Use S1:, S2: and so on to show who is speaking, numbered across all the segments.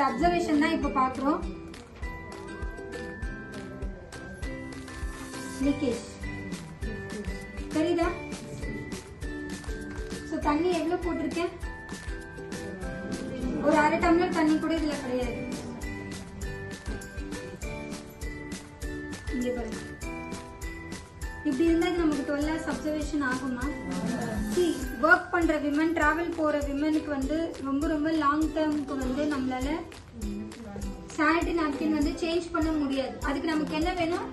S1: Observation தான் இப்ப பாக்குறோம். லீக்கேஜ் தெரியுதா? சோ தண்ணி எவ்வளவு போட்டிருக்கேன்? ஒரு அரை டம்ளர் தண்ணி கூட இதுல கிடையாது. இங்க பாருங்க. இப்படி இருந்தா நமக்கு 12 hours அப்சர்வேஷன் ஆகுமா? see ஒர்க் பண்ற விமன், டிராவல் போற விமனுக்கு வந்து ரொம்ப ரொம்ப லாங் டேர்முக்கு வந்து நம்மளால சானிட்டரி நாப்கின் வந்து சேஞ்ச் பண்ண முடியாது. அதுக்கு நமக்கு என்ன வேணும்?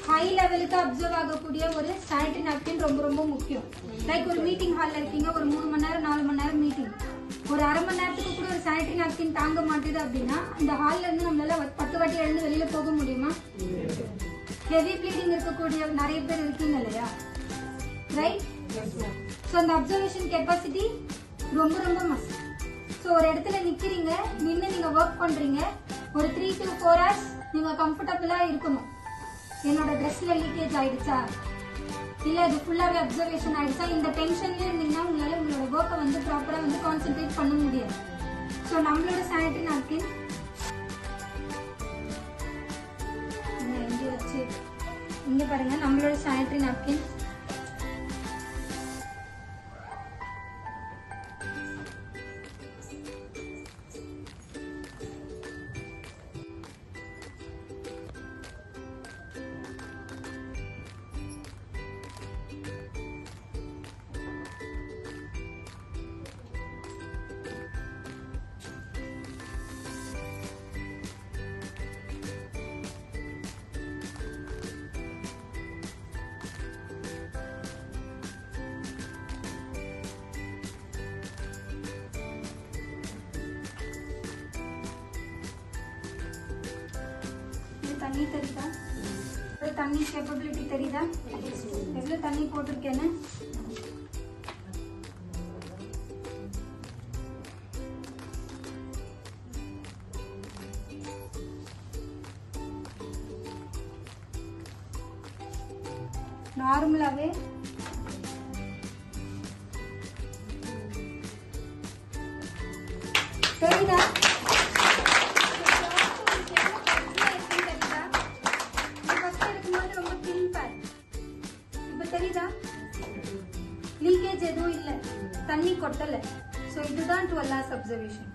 S1: ஹை லெவலுக்கு அப்சர்வ் ஆகக்கூடிய ஒரு சானிட்டரி நாப்கின் ரொம்ப ரொம்ப முக்கியம். லைக் ஒரு மீட்டிங் ஹால்ல இருக்கீங்க, ஒரு 3 மணி நேரம் 4 மணி நேரம் மீட்டிங், ஒரு அரை மணி நேரத்துக்கு கூட ஒரு சானிட்டரி நாப்கின் தாங்க மாட்டேது அப்படின்னா அந்த ஹால்ல இருந்து நம்மளால 10 வாட்டி எழுந்து வெளியில போக முடியுமா? ஹெவி ப்ளீடிங் இருக்கக்கூடிய நிறைய பேர் இருக்கீங்க இல்லையா, ரைட்? ஸோ அந்த அப்சர்வேஷன் கெப்பாசிட்டி ரொம்ப ரொம்ப மஸ்ட். ஸோ ஒரு இடத்துல நிக்கிறீங்க, நின்று நீங்க ஒர்க் பண்றீங்க, ஒரு 3 to 4 hours நீங்க கம்ஃபர்டபுளா இருக்கணும். என்னோட ட்ரெஸ்ல லீக்கேஜ் ஆயிடுச்சா, இல்ல அது ஃபுல்லாவே அப்சர்வேஷன் ஆயிடுச்சா, இந்த டென்ஷன்ல இருந்தீங்கன்னா உங்களால உங்களோட ஒர்க்கை வந்து ப்ராப்பரா வந்து கான்சென்ட்ரேட் பண்ண முடியாது. ஸோ நம்மளோட சானிட்டரி நாப்கின் இங்க பாருங்க, நம்மளோட சானிட்டரி நாப்கின் தண்ணி தெரியுதா? தண்ணி கேப்பபிலிட்டி தெரியுதா? எவ்வளவு தண்ணி போட்டிருக்கேன்னு நார்மலாவே தெரியுதா? லீக்கேஜ் எதுவும் இல்ல, தண்ணி கொட்டல. சோ இதுதான் 12 hours அப்சர்வேஷன்.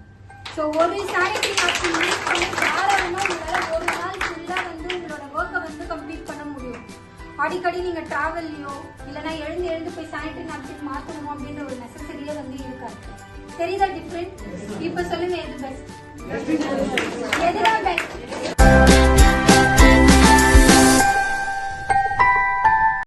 S1: சோ ஒரு சானிட்டரி நாப்கின் யூஸ் பண்ணி தாராளமா உங்களால ஒரு நாள் ஃபுல்லா வந்து உங்களோட ஒர்க்கை வந்து கம்ப்ளீட் பண்ண முடியும். அடிக்கடி நீங்க டிராவல்லையோ இல்லைன்னா எழுந்து போய் சானிட்டரி நாப்கின் மாத்தணும் அப்படின்ற ஒரு நெசசரியே வந்து இருக்காது. தெரியுதா டிஃபரெண்ட்? இப்ப சொல்லுங்க எது பெஸ்ட்? எது